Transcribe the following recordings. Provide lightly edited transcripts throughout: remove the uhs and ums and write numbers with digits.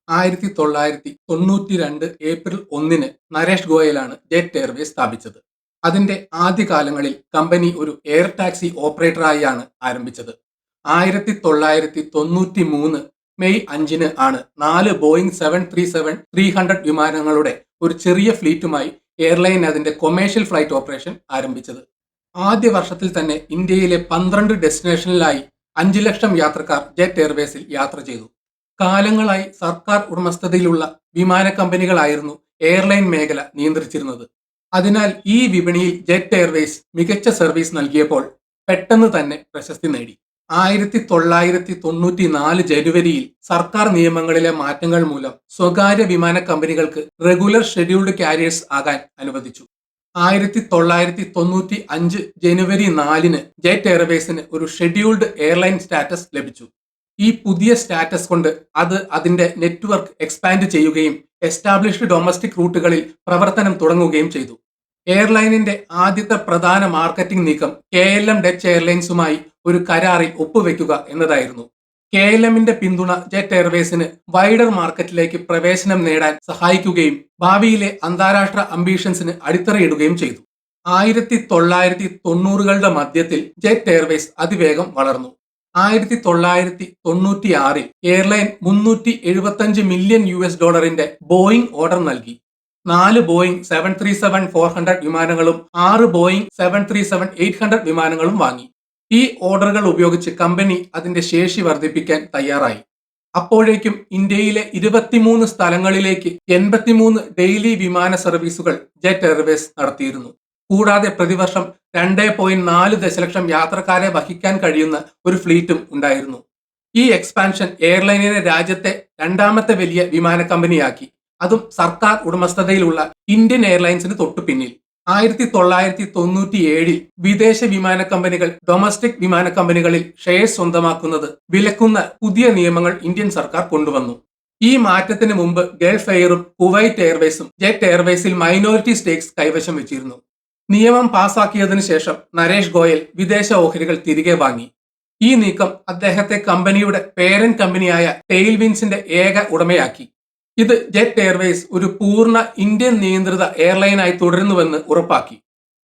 1992 April 1-ന് Naresh ഗോയലാണ് jet Airways സ്ഥാപിച്ചത്. അതിന്റെ ആദ്യകാലങ്ങളിൽ കമ്പനി ഒരു എയർ ടാക്സി ഓപ്പറേറ്ററായാണ് ആരംഭിച്ചത്. 1993 മെയ് 5-ന് ആണ് 4 ബോയിംഗ് 737-300 വിമാനങ്ങളുടെ ഒരു ചെറിയ ഫ്ലീറ്റുമായി എയർലൈൻ അതിന്റെ കൊമേഴ്ഷ്യൽ ഫ്ലൈറ്റ് ഓപ്പറേഷൻ ആരംഭിച്ചത്. ആദ്യ വർഷത്തിൽ തന്നെ ഇന്ത്യയിലെ 12 ഡെസ്റ്റിനേഷനിലായി 5 ലക്ഷം യാത്രക്കാർ ജെറ്റ് എയർവേസിൽ യാത്ര ചെയ്തു. കാലങ്ങളായി സർക്കാർ ഉടമസ്ഥതയിലുള്ള വിമാന കമ്പനികളായിരുന്നു എയർലൈൻ മേഖല നിയന്ത്രിച്ചിരുന്നത്. അതിനാൽ ഈ വിപണിയിൽ ജെറ്റ് എയർവേസ് മികച്ച സർവീസ് നൽകിയപ്പോൾ പെട്ടെന്ന് തന്നെ പ്രശസ്തി നേടി. 1994 ജനുവരിയിൽ സർക്കാർ നിയമങ്ങളിലെ മാറ്റങ്ങൾ മൂലം സ്വകാര്യ വിമാന കമ്പനികൾക്ക് റെഗുലർ ഷെഡ്യൂൾഡ് കാരിയേഴ്സ് ആകാൻ അനുവദിച്ചു. 1995 ജനുവരി 4-ന് ജെറ്റ് എയർവേസിന് ഒരു ഷെഡ്യൂൾഡ് എയർലൈൻ സ്റ്റാറ്റസ് ലഭിച്ചു. ഈ പുതിയ സ്റ്റാറ്റസ് കൊണ്ട് അത് അതിന്റെ നെറ്റ്വർക്ക് എക്സ്പാൻഡ് ചെയ്യുകയും എസ്റ്റാബ്ലിഷ്ഡ് ഡൊമസ്റ്റിക് റൂട്ടുകളിൽ പ്രവർത്തനം തുടങ്ങുകയും ചെയ്തു. എയർലൈനിന്റെ ആദ്യത്തെ പ്രധാന മാർക്കറ്റിംഗ് നീക്കം KLM ഡച്ച് എയർലൈൻസുമായി ഒരു കരാറിൽ ഒപ്പുവെക്കുക എന്നതായിരുന്നു. KLMന്റെ പിന്തുണ ജെറ്റ് എയർവേസിന് വൈഡർ മാർക്കറ്റിലേക്ക് പ്രവേശനം നേടാൻ സഹായിക്കുകയും ഭാവിയിലെ അന്താരാഷ്ട്ര അംബീഷൻസിന് അടിത്തറയിടുകയും ചെയ്തു. 1990കളുടെ മധ്യത്തിൽ ജെറ്റ് എയർവേസ് അതിവേഗം വളർന്നു. 1996-ൽ എയർലൈൻ $375 മില്യൺ ബോയിംഗ് ഓർഡർ നൽകി. 4 ബോയിംഗ് 737-400 വിമാനങ്ങളും 6 ബോയിംഗ് 737-800 വിമാനങ്ങളും വാങ്ങി. ഈ ഓർഡറുകൾ ഉപയോഗിച്ച് കമ്പനി അതിന്റെ ശേഷി വർദ്ധിപ്പിക്കാൻ തയ്യാറായി. അപ്പോഴേക്കും ഇന്ത്യയിലെ 23 സ്ഥലങ്ങളിലേക്ക് 83 ഡെയിലി വിമാന സർവീസുകൾ ജെറ്റ് എയർവേസ് നടത്തിയിരുന്നു. കൂടാതെ പ്രതിവർഷം 2.4 ദശലക്ഷം യാത്രക്കാരെ വഹിക്കാൻ കഴിയുന്ന ഒരു ഫ്ലീറ്റും ഉണ്ടായിരുന്നു. ഈ എക്സ്പാൻഷൻ എയർലൈനിനെ രാജ്യത്തെ രണ്ടാമത്തെ വലിയ വിമാന കമ്പനിയാക്കി, അതും സർക്കാർ ഉടമസ്ഥതയിലുള്ള ഇന്ത്യൻ എയർലൈൻസിന് തൊട്ടു പിന്നിൽ. 1997-ൽ വിദേശ വിമാന കമ്പനികൾ ഡൊമസ്റ്റിക് വിമാന കമ്പനികളിൽ ഷെയർസ് സ്വന്തമാക്കുന്നത് വിലക്കുന്ന പുതിയ നിയമങ്ങൾ ഇന്ത്യൻ സർക്കാർ കൊണ്ടുവന്നു. ഈ മാറ്റത്തിന് മുമ്പ് ഗൾഫ് എയറും കുവൈറ്റ് എയർവേസും ജെറ്റ് എയർവേസിൽ മൈനോറിറ്റി സ്റ്റേക്സ് കൈവശം വെച്ചിരുന്നു. നിയമം പാസാക്കിയതിനു ശേഷം നരേഷ് ഗോയൽ വിദേശ ഓഹരികൾ തിരികെ വാങ്ങി. ഈ നീക്കം അദ്ദേഹത്തെ കമ്പനിയുടെ പേരന്റ് കമ്പനിയായ ടെയിൽവിൻസിന്റെ ഏക ഉടമയാക്കി. ഇത് ജെറ്റ് എയർവേസ് ഒരു പൂർണ്ണ ഇന്ത്യൻ നിയന്ത്രിത എയർലൈനായി തുടരുന്നുവെന്ന് ഉറപ്പാക്കി.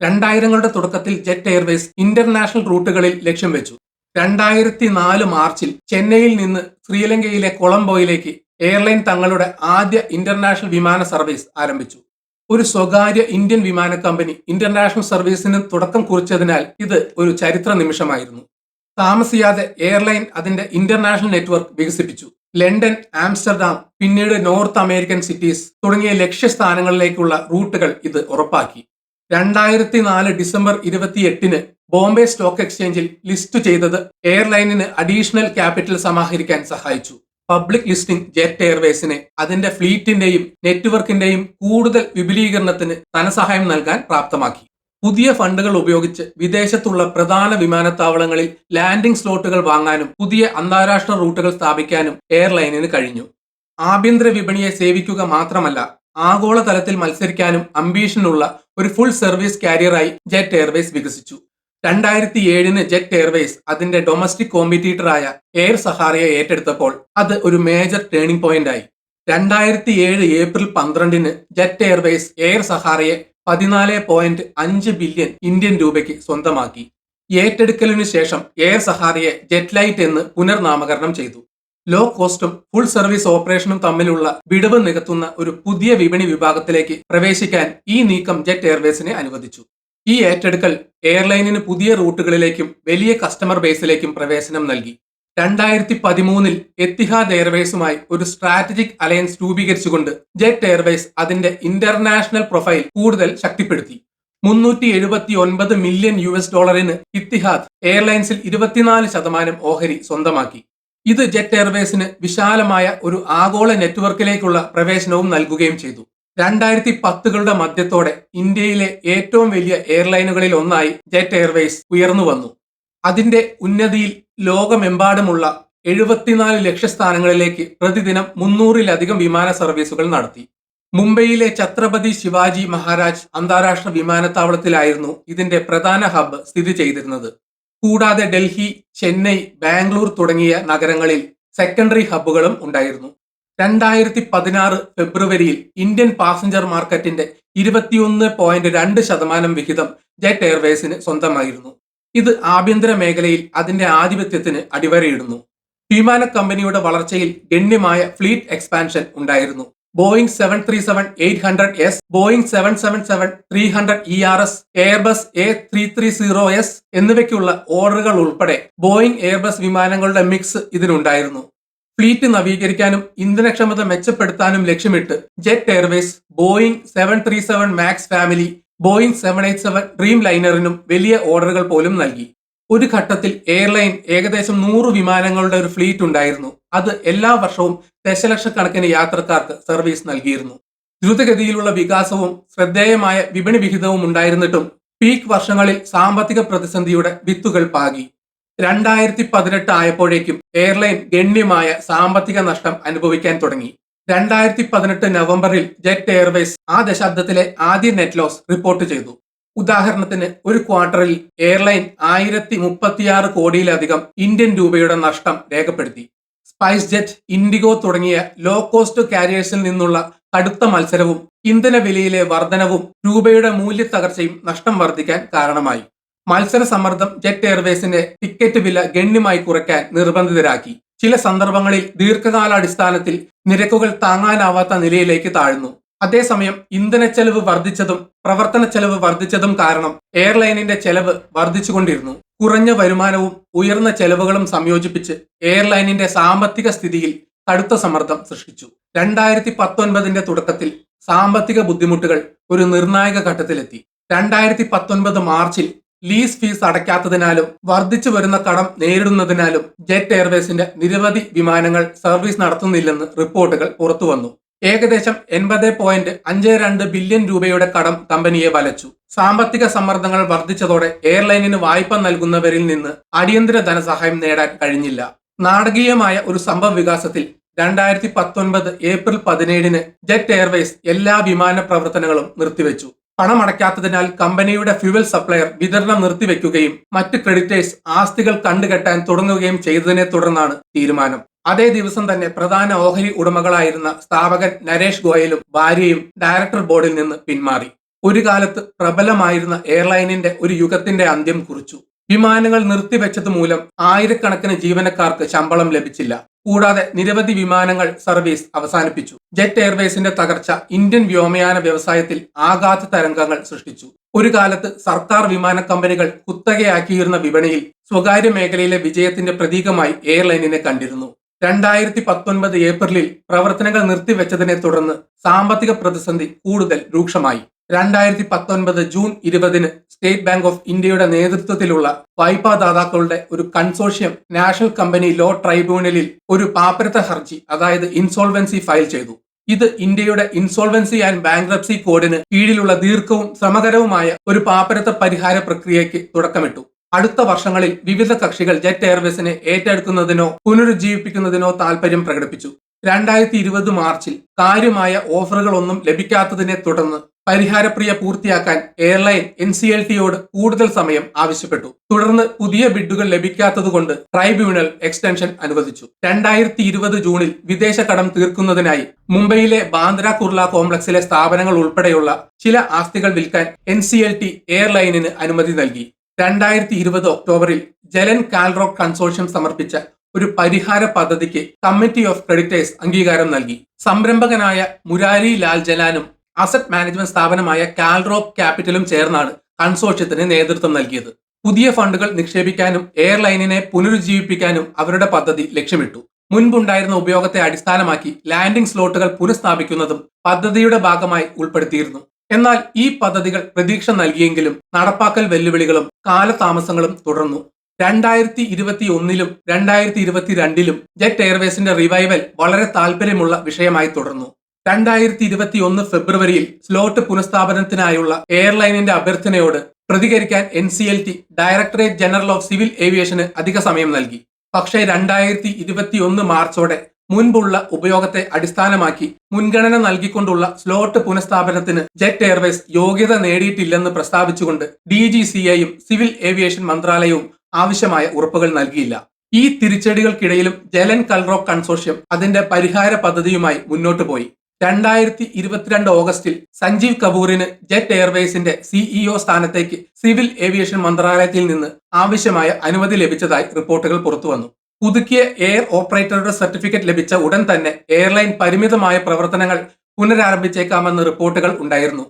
2000കളുടെ തുടക്കത്തിൽ ജെറ്റ് എയർവേസ് ഇന്റർനാഷണൽ റൂട്ടുകളിൽ ലക്ഷ്യം വെച്ചു. 2004 മാർച്ചിൽ ചെന്നൈയിൽ നിന്ന് ശ്രീലങ്കയിലെ കൊളംബോയിലേക്ക് എയർലൈൻ തങ്ങളുടെ ആദ്യ ഇന്റർനാഷണൽ വിമാന സർവീസ് ആരംഭിച്ചു. ഒരു സ്വകാര്യ ഇന്ത്യൻ വിമാന കമ്പനി ഇന്റർനാഷണൽ സർവീസിന് തുടക്കം കുറിച്ചതിനാൽ ഇത് ഒരു ചരിത്ര നിമിഷമായിരുന്നു. താമസിയാതെ എയർലൈൻ അതിന്റെ ഇന്റർനാഷണൽ നെറ്റ്വർക്ക് വികസിപ്പിച്ചു. ലണ്ടൻ, ആംസ്റ്റർഡാം, പിന്നീട് നോർത്ത് അമേരിക്കൻ സിറ്റീസ് തുടങ്ങിയ ലക്ഷ്യസ്ഥാനങ്ങളിലേക്കുള്ള റൂട്ടുകൾ ഇത് ഉറപ്പാക്കി. 2004 ഡിസംബർ 28-ന് ബോംബെ സ്റ്റോക്ക് എക്സ്ചേഞ്ചിൽ ലിസ്റ്റ് ചെയ്തത് എയർലൈനിന് അഡീഷണൽ ക്യാപിറ്റൽ സമാഹരിക്കാൻ സഹായിച്ചു. പബ്ലിക് ലിസ്റ്റിംഗ് ജെറ്റ് എയർവേസിനെ അതിന്റെ ഫ്ലീറ്റിന്റെയും നെറ്റ്വർക്കിന്റെയും കൂടുതൽ വിപുലീകരണത്തിന് ധനസഹായം നൽകാൻ പ്രാപ്തമാക്കി. പുതിയ ഫണ്ടുകൾ ഉപയോഗിച്ച് വിദേശത്തുള്ള പ്രധാന വിമാനത്താവളങ്ങളിൽ ലാൻഡിംഗ് സ്ലോട്ടുകൾ വാങ്ങാനും പുതിയ അന്താരാഷ്ട്ര റൂട്ടുകൾ സ്ഥാപിക്കാനും എയർലൈനിന് കഴിഞ്ഞു. ആഭ്യന്തര വിപണിയെ സേവിക്കുക മാത്രമല്ല, ആഗോളതലത്തിൽ മത്സരിക്കാനും അംബീഷനുള്ള ഒരു ഫുൾ സർവീസ് കാരിയറായി ജെറ്റ് എയർവേസ് വികസിച്ചു. 2007-ന് ജെറ്റ് എയർവേസ് അതിന്റെ ഡൊമസ്റ്റിക് കോമ്പറ്റീറ്ററായ എയർ സഹാറയെ ഏറ്റെടുത്തപ്പോൾ അത് ഒരു മേജർ ടേണിംഗ് പോയിന്റ് ആയി. 2007 ഏപ്രിൽ 12-ന് ജെറ്റ് എയർവേസ് എയർ സഹാറയെ 14.5 ബില്യൺ ഇന്ത്യൻ രൂപയ്ക്ക് സ്വന്തമാക്കി. ഏറ്റെടുക്കലിനു ശേഷം എയർ സഹാറയെ ജെറ്റ് ലൈറ്റ് എന്ന് പുനർനാമകരണം ചെയ്തു. ലോ കോസ്റ്റും ഫുൾ സർവീസ് ഓപ്പറേഷനും തമ്മിലുള്ള വിടവ് നികത്തുന്ന ഒരു പുതിയ വിപണി വിഭാഗത്തിലേക്ക് പ്രവേശിക്കാൻ ഈ നീക്കം ജെറ്റ് എയർവേസിനെ അനുവദിച്ചു. ഈ ഏറ്റെടുക്കൽ എയർലൈനിന് പുതിയ റൂട്ടുകളിലേക്കും വലിയ കസ്റ്റമർ ബേസിലേക്കും പ്രവേശനം നൽകി. 2013-ൽ എത്തിഹാദ് എയർവേസുമായി ഒരു സ്ട്രാറ്റജിക് അലയൻസ് രൂപീകരിച്ചുകൊണ്ട് ജെറ്റ് എയർവേസ് അതിന്റെ ഇന്റർനാഷണൽ പ്രൊഫൈൽ കൂടുതൽ ശക്തിപ്പെടുത്തി. $379 മില്യൺ ഇത്തിഹാദ് എയർലൈൻസിൽ 24% ഓഹരി സ്വന്തമാക്കി. ഇത് ജെറ്റ് എയർവേസിന് വിശാലമായ ഒരു ആഗോള നെറ്റ്വർക്കിലേക്കുള്ള പ്രവേശനവും നൽകുകയും ചെയ്തു. 2010കളുടെ മധ്യത്തോടെ ഇന്ത്യയിലെ ഏറ്റവും വലിയ എയർലൈനുകളിൽ ഒന്നായി ജെറ്റ് എയർവേസ് ഉയർന്നു വന്നു. അതിന്റെ ഉന്നതിയിൽ ലോകമെമ്പാടുമുള്ള 74 ലക്ഷ്യസ്ഥാനങ്ങളിലേക്ക് പ്രതിദിനം 300-ലധികം വിമാന സർവീസുകൾ നടത്തി. മുംബൈയിലെ ഛത്രപതി ശിവാജി മഹാരാജ് അന്താരാഷ്ട്ര വിമാനത്താവളത്തിലായിരുന്നു ഇതിന്റെ പ്രധാന ഹബ്ബ് സ്ഥിതി ചെയ്തിരുന്നത്. കൂടാതെ ഡൽഹി, ചെന്നൈ, ബാംഗ്ലൂർ തുടങ്ങിയ നഗരങ്ങളിൽ സെക്കൻഡറി ഹബ്ബുകളും ഉണ്ടായിരുന്നു. 2016 ഫെബ്രുവരിയിൽ ഇന്ത്യൻ പാസഞ്ചർ മാർക്കറ്റിന്റെ 21.2% വിഹിതം ജെറ്റ് എയർവേസിന് സ്വന്തമായിരുന്നു. ഇത് ആഭ്യന്തര മേഖലയിൽ അതിന്റെ ആധിപത്യത്തിന് അടിവരയിടുന്നു. വിമാന കമ്പനിയുടെ വളർച്ചയിൽ ഗണ്യമായ ഫ്ലീറ്റ് എക്സ്പാൻഷൻ ഉണ്ടായിരുന്നു. Boeing 737-800S, Boeing 777-300ERS, Airbus A330S എന്നിവയ്ക്കുള്ള ഓർഡറുകൾ ഉൾപ്പെടെ ബോയിംഗ് എയർബസ് വിമാനങ്ങളുടെ മിക്സ് ഇതിനുണ്ടായിരുന്നു. ഫ്ലീറ്റ് നവീകരിക്കാനും ഇന്ധനക്ഷമത മെച്ചപ്പെടുത്താനും ലക്ഷ്യമിട്ട് Jet Airways Boeing 737 Max family, Boeing 787 ഡ്രീം ലൈനറിനും വലിയ ഓർഡറുകൾ പോലും നൽകി. ഒരു ഘട്ടത്തിൽ എയർലൈൻ ഏകദേശം 100 വിമാനങ്ങളുടെ ഒരു ഫ്ലീറ്റ് ഉണ്ടായിരുന്നു. അത് എല്ലാ വർഷവും ദശലക്ഷക്കണക്കിന് യാത്രക്കാർക്ക് സർവീസ് നൽകിയിരുന്നു. ദ്രുതഗതിയിലുള്ള വികാസവും ശ്രദ്ധേയമായ വിപണി വിഹിതവും ഉണ്ടായിരുന്നിട്ടും പീക്ക് വർഷങ്ങളിൽ സാമ്പത്തിക പ്രതിസന്ധിയുടെ വിത്തുകൾ പാകി. 2018 ആയപ്പോഴേക്കും എയർലൈൻ ഗണ്യമായ സാമ്പത്തിക നഷ്ടം അനുഭവിക്കാൻ തുടങ്ങി. 2018 നവംബറിൽ ജെറ്റ് എയർവേസ് ആ ദശാബ്ദത്തിലെ ആദ്യ നെറ്റ് ലോസ് റിപ്പോർട്ട് ചെയ്തു. ഉദാഹരണത്തിന് ഒരു ക്വാർട്ടറിൽ എയർലൈൻ 1036 കോടിയിലധികം ഇന്ത്യൻ രൂപയുടെ നഷ്ടം രേഖപ്പെടുത്തി. സ്പൈസ് ജെറ്റ്, ഇൻഡിഗോ തുടങ്ങിയ ലോ കോസ്റ്റ് കാരിയേഴ്സിൽ നിന്നുള്ള കടുത്ത മത്സരവും ഇന്ധന വിലയിലെ വർധനവും രൂപയുടെ മൂല്യത്തകർച്ചയും നഷ്ടം വർദ്ധിക്കാൻ കാരണമായി. മത്സര സമ്മർദ്ദം ജെറ്റ് എയർവേസിന്റെ ടിക്കറ്റ് വില ഗണ്യമായി കുറയ്ക്കാൻ നിർബന്ധിതരാക്കി. ചില സന്ദർഭങ്ങളിൽ ദീർഘകാലാടിസ്ഥാനത്തിൽ നിരക്കുകൾ താങ്ങാനാവാത്ത നിലയിലേക്ക് താഴ്ന്നു. അതേസമയം ഇന്ധനച്ചെലവ് വർദ്ധിച്ചതും പ്രവർത്തന ചെലവ് വർദ്ധിച്ചതും കാരണം എയർലൈനിന്റെ ചെലവ് വർദ്ധിച്ചുകൊണ്ടിരുന്നു. കുറഞ്ഞ വരുമാനവും ഉയർന്ന ചെലവുകളും സംയോജിപ്പിച്ച് എയർലൈനിന്റെ സാമ്പത്തിക സ്ഥിതിയിൽ കടുത്ത സമ്മർദ്ദം സൃഷ്ടിച്ചു. 2019 തുടക്കത്തിൽ സാമ്പത്തിക ബുദ്ധിമുട്ടുകൾ ഒരു നിർണായക ഘട്ടത്തിലെത്തി. 2019 മാർച്ചിൽ ലീസ് ഫീസ് അടയ്ക്കാത്തതിനാലും വർദ്ധിച്ചു വരുന്ന കടം നേരിടുന്നതിനാലും ജെറ്റ് എയർവേസിന്റെ നിരവധി വിമാനങ്ങൾ സർവീസ് നടത്തുന്നില്ലെന്ന് റിപ്പോർട്ടുകൾ പുറത്തുവന്നു. ഏകദേശം 80.52 ബില്യൺ രൂപയുടെ കടം കമ്പനിയെ വലച്ചു. സാമ്പത്തിക സമ്മർദ്ദങ്ങൾ വർദ്ധിച്ചതോടെ എയർലൈനിന് വായ്പ നൽകുന്നവരിൽ നിന്ന് അടിയന്തര ധനസഹായം നേടാൻ കഴിഞ്ഞില്ല. നാടകീയമായ ഒരു സംഭവ വികാസത്തിൽ 2019 ഏപ്രിൽ 17 ജെറ്റ് എയർവേസ് എല്ലാ വിമാന പ്രവർത്തനങ്ങളും നിർത്തിവെച്ചു. പണമടയ്ക്കാത്തതിനാൽ കമ്പനിയുടെ ഫ്യൂവൽ സപ്ലയർ വിതരണം നിർത്തിവെക്കുകയും മറ്റ് ക്രെഡിറ്റേഴ്സ് ആസ്തികൾ കണ്ടുകെട്ടാൻ തുടങ്ങുകയും ചെയ്തതിനെ തുടർന്നാണ് തീരുമാനം. അതേ ദിവസം തന്നെ പ്രധാന ഓഹരി ഉടമകളായിരുന്ന സ്ഥാപകൻ നരേഷ് ഗോയലും ഭാര്യയും ഡയറക്ടർ ബോർഡിൽ നിന്ന് പിന്മാറി. ഒരു കാലത്ത് പ്രബലമായിരുന്ന എയർലൈനിന്റെ ഒരു യുഗത്തിന്റെ അന്ത്യം കുറിച്ചു. വിമാനങ്ങൾ നിർത്തിവെച്ചത് മൂലം ആയിരക്കണക്കിന് ജീവനക്കാർക്ക് ശമ്പളം ലഭിച്ചില്ല. കൂടാതെ നിരവധി വിമാനങ്ങൾ സർവീസ് അവസാനിപ്പിച്ചു. ജെറ്റ് എയർവേസിന്റെ തകർച്ച ഇന്ത്യൻ വ്യോമയാന വ്യവസായത്തിൽ ആഘാത തരംഗങ്ങൾ സൃഷ്ടിച്ചു. ഒരു കാലത്ത് സർക്കാർ വിമാന കമ്പനികൾ കുത്തകയാക്കിയിരുന്ന വിപണിയിൽ സ്വകാര്യ മേഖലയിലെ വിജയത്തിന്റെ പ്രതീകമായി എയർലൈനിനെ കണ്ടിരുന്നു. 2019 ഏപ്രിലിൽ പ്രവർത്തനങ്ങൾ നിർത്തിവെച്ചതിനെ തുടർന്ന് സാമ്പത്തിക പ്രതിസന്ധി കൂടുതൽ രൂക്ഷമായി. 2019 ജൂൺ 20 സ്റ്റേറ്റ് ബാങ്ക് ഓഫ് ഇന്ത്യയുടെ നേതൃത്വത്തിലുള്ള വായ്പാദാതാക്കളുടെ ഒരു കൺസോർഷ്യം നാഷണൽ കമ്പനി ലോ ട്രൈബ്യൂണലിൽ ഒരു പാപ്പരത്ത ഹർജി, അതായത് ഇൻസോൾവൻസി ഫയൽ ചെയ്തു. ഇത് ഇന്ത്യയുടെ ഇൻസോൾവൻസി ആൻഡ് ബാങ്ക്രപ്സി കോഡിന് കീഴിലുള്ള ദീർഘവും ശ്രമകരവുമായ ഒരു പാപ്പരത്ത പരിഹാര പ്രക്രിയയ്ക്ക് തുടക്കമിട്ടു. അടുത്ത വർഷങ്ങളിൽ വിവിധ കക്ഷികൾ ജെറ്റ് എയർവേസിനെ ഏറ്റെടുക്കുന്നതിനോ പുനരുജ്ജീവിപ്പിക്കുന്നതിനോ താൽപര്യം പ്രകടിപ്പിച്ചു. 2020 മാർച്ചിൽ കാര്യമായ ഓഫറുകളൊന്നും ലഭിക്കാത്തതിനെ തുടർന്ന് പരിഹാരപ്രിയ പൂർത്തിയാക്കാൻ എയർലൈൻ NCLT-യോട് കൂടുതൽ സമയം ആവശ്യപ്പെട്ടു. തുടർന്ന് പുതിയ ബിഡുകൾ ലഭിക്കാത്തതുകൊണ്ട് ട്രൈബ്യൂണൽ എക്സ്റ്റൻഷൻ അനുവദിച്ചു. 2020 ജൂണിൽ വിദേശ കടം തീർക്കുന്നതിനായി മുംബൈയിലെ ബാന്ദ്ര കുർള കോംപ്ലക്സിലെ സ്ഥാപനങ്ങൾ ഉൾപ്പെടെയുള്ള ചില ആസ്തികൾ വിൽക്കാൻ NCLT എയർലൈനിന് അനുമതി നൽകി. 2020 ഒക്ടോബറിൽ ജലൻ കാൽറോക്ക് കൺസോർഷ്യം സമർപ്പിച്ച ഒരു പരിഹാര പദ്ധതിക്ക് കമ്മിറ്റി ഓഫ് ക്രെഡിറ്റേഴ്സ് അംഗീകാരം നൽകി. സംരംഭകനായ മുരാരി ലാൽ ജലാനും അസറ്റ് മാനേജ്മെന്റ് സ്ഥാപനമായ കാൽറോക്ക് ക്യാപിറ്റലും ചേർന്നാണ് കൺസോർഷ്യത്തിന് നേതൃത്വം നൽകിയത്. പുതിയ ഫണ്ടുകൾ നിക്ഷേപിക്കാനും എയർലൈനിനെ പുനരുജ്ജീവിപ്പിക്കാനും അവരുടെ പദ്ധതി ലക്ഷ്യമിട്ടു. മുൻപുണ്ടായിരുന്ന ഉപയോഗത്തെ അടിസ്ഥാനമാക്കി ലാൻഡിംഗ് സ്ലോട്ടുകൾ പുനഃസ്ഥാപിക്കുന്നതും പദ്ധതിയുടെ ഭാഗമായി ഉൾപ്പെടുത്തിയിരുന്നു. എന്നാൽ ഈ പദ്ധതികൾ പ്രതീക്ഷ നൽകിയെങ്കിലും നടപ്പാക്കൽ വെല്ലുവിളികളും കാലതാമസങ്ങളും തുടർന്നു. 2021 2022 ജെറ്റ് എയർവേസിന്റെ റിവൈവൽ വളരെ താൽപര്യമുള്ള വിഷയമായി തുടർന്നു. 2021 ഫെബ്രുവരിയിൽ സ്ലോട്ട് പുനഃസ്ഥാപനത്തിനായുള്ള എയർലൈനിന്റെ അഭ്യർത്ഥനയോട് പ്രതികരിക്കാൻ NCLT directorate general of civil aviation അധിക സമയം നൽകി. പക്ഷേ 2021 മാർച്ചോടെ മുൻപുള്ള ഉപയോഗത്തെ അടിസ്ഥാനമാക്കി മുൻഗണന നൽകിക്കൊണ്ടുള്ള സ്ലോട്ട് പുനഃസ്ഥാപനത്തിന് ജെറ്റ് എയർവേസ് യോഗ്യത നേടിയിട്ടില്ലെന്ന് പ്രസ്താവിച്ചുകൊണ്ട് DGCAയും സിവിൽ ഏവിയേഷൻ മന്ത്രാലയവും ആവശ്യമായ ഉറപ്പുകൾ നൽകിയില്ല. ഈ തിരിച്ചടികൾക്കിടയിലും ജലൻ കൽറോക്ക് കൺസോർഷ്യം അതിന്റെ പരിഹാര പദ്ധതിയുമായി മുന്നോട്ട് പോയി. 2022 ഓഗസ്റ്റിൽ സഞ്ജീവ് കപൂറിന് ജെറ്റ് എയർവേസിന്റെ സിഇഒ സ്ഥാനത്തേക്ക് സിവിൽ ഏവിയേഷൻ മന്ത്രാലയത്തിൽ നിന്ന് ആവശ്യമായ അനുമതി ലഭിച്ചതായി റിപ്പോർട്ടുകൾ പുറത്തുവന്നു. പുതുക്കിയ എയർ ഓപ്പറേറ്ററുടെ സർട്ടിഫിക്കറ്റ് ലഭിച്ച ഉടൻ തന്നെ എയർലൈൻ പരിമിതമായ പ്രവർത്തനങ്ങൾ പുനരാരംഭിച്ചേക്കാമെന്ന് റിപ്പോർട്ടുകൾ ഉണ്ടായിരുന്നു.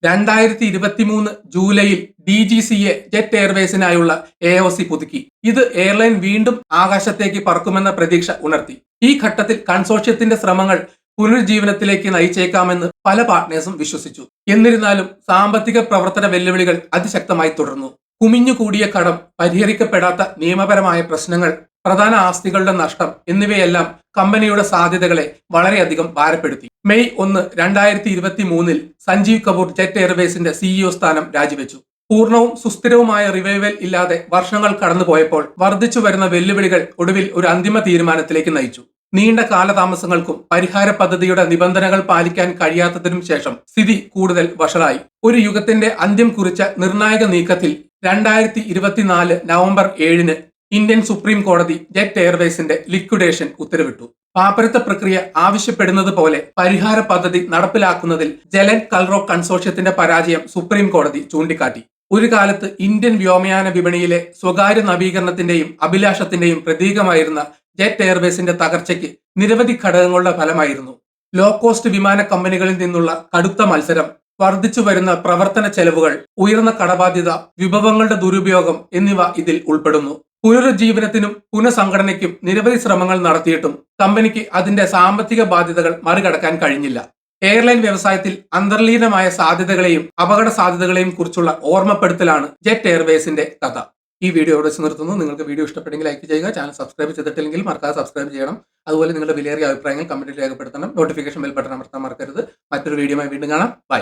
2023 ജൂലൈയിൽ DGCA ജെറ്റ് എയർവേസിനായുള്ള AOC പുതുക്കി. ഇത് എയർലൈൻ വീണ്ടും ആകാശത്തേക്ക് പറക്കുമെന്ന പ്രതീക്ഷ ഉണർത്തി. ഈ ഘട്ടത്തിൽ കൺസോർഷ്യത്തിന്റെ ശ്രമങ്ങൾ പുനരുജ്ജീവനത്തിലേക്ക് നയിച്ചേക്കാമെന്ന് പല പാർട്ട്നേഴ്സും വിശ്വസിച്ചു. എന്നിരുന്നാലും സാമ്പത്തിക പ്രവർത്തന വെല്ലുവിളികൾ അതിശക്തമായി തുടർന്നു. കുമിഞ്ഞുകൂടിയ കടം, പരിഹരിക്കപ്പെടാത്ത നിയമപരമായ പ്രശ്നങ്ങൾ, പ്രധാന ആസ്തികളുടെ നഷ്ടം എന്നിവയെല്ലാം കമ്പനിയുടെ സാധ്യതകളെ വളരെയധികം ഭാരപ്പെടുത്തി. മെയ് 1, 2023 സഞ്ജീവ് കപൂർ ജെറ്റ് എയർവേസിന്റെ സിഇഒ സ്ഥാനം രാജിവെച്ചു. പൂർണ്ണവും സുസ്ഥിരവുമായ റിവൈവൽ ഇല്ലാതെ വർഷങ്ങൾ കടന്നുപോയപ്പോൾ വർദ്ധിച്ചു വരുന്ന വെല്ലുവിളികൾ ഒടുവിൽ ഒരു അന്തിമ തീരുമാനത്തിലേക്ക് നയിച്ചു. നീണ്ട കാലതാമസങ്ങൾക്കും പരിഹാര പദ്ധതിയുടെ നിബന്ധനകൾ പാലിക്കാൻ കഴിയാത്തതിനും ശേഷം സ്ഥിതി കൂടുതൽ വഷളായി. ഒരു യുഗത്തിന്റെ അന്ത്യം കുറിച്ച നിർണായക നീക്കത്തിൽ 2024 നവംബർ 7 ഇന്ത്യൻ സുപ്രീം കോടതി ജെറ്റ് എയർവേസിന്റെ ലിക്വിഡേഷൻ ഉത്തരവിട്ടു. പാപ്പരത്ത പ്രക്രിയ ആവശ്യപ്പെടുന്നത് പോലെ പരിഹാര പദ്ധതി നടപ്പിലാക്കുന്നതിൽ ജലൻ കൽറോക്ക് കൺസോർഷ്യത്തിന്റെ പരാജയം സുപ്രീം കോടതി ചൂണ്ടിക്കാട്ടി. ഒരു കാലത്ത് ഇന്ത്യൻ വ്യോമയാന വിപണിയിലെ സ്വകാര്യ നവീകരണത്തിന്റെയും അഭിലാഷത്തിന്റെയും പ്രതീകമായിരുന്ന ജെറ്റ് എയർവേസിന്റെ തകർച്ചയ്ക്ക് നിരവധി ഘടകങ്ങളുടെ ഫലമായിരുന്നു. ലോ കോസ്റ്റ് വിമാന കമ്പനികളിൽ നിന്നുള്ള കടുത്ത മത്സരം, വർദ്ധിച്ചു വരുന്ന പ്രവർത്തന ചെലവുകൾ, ഉയർന്ന കടബാധ്യത, വിഭവങ്ങളുടെ ദുരുപയോഗം എന്നിവ ഇതിൽ ഉൾപ്പെടുന്നു. പുനരുജ്ജീവനത്തിനും പുനഃസംഘടനയ്ക്കും നിരവധി ശ്രമങ്ങൾ നടത്തിയിട്ടും കമ്പനിക്ക് അതിന്റെ സാമ്പത്തിക ബാധ്യതകൾ മറികടക്കാൻ കഴിഞ്ഞില്ല. എയർലൈൻ വ്യവസായത്തിൽ അന്തർലീനമായ സാധ്യതകളെയും അപകട സാധ്യതകളെയും കുറിച്ചുള്ള ഓർമ്മപ്പെടുത്തലാണ് ജെറ്റ് എയർവേസിന്റെ കഥ. ഈ വീഡിയോ ഇവിടെ വെച്ച് നിർത്തുന്നു. നിങ്ങൾക്ക് വീഡിയോ ഇഷ്ടപ്പെട്ടെങ്കിൽ ലൈക്ക് ചെയ്യുക. ചാനൽ സബ്സ്ക്രൈബ് ചെയ്തിട്ടില്ലെങ്കിൽ മറക്കാതെ സബ്സ്ക്രൈബ് ചെയ്യണം. അതുപോലെ നിങ്ങളുടെ വിലയേറിയ അഭിപ്രായങ്ങൾ കമന്റിൽ രേഖപ്പെടുത്തണം. നോട്ടിഫിക്കേഷൻ ബെൽ ബട്ടൺ അമർത്താൻ മറക്കരുത്. മറ്റൊരു വീഡിയോയുമായി വീണ്ടും കാണാം. ബൈ.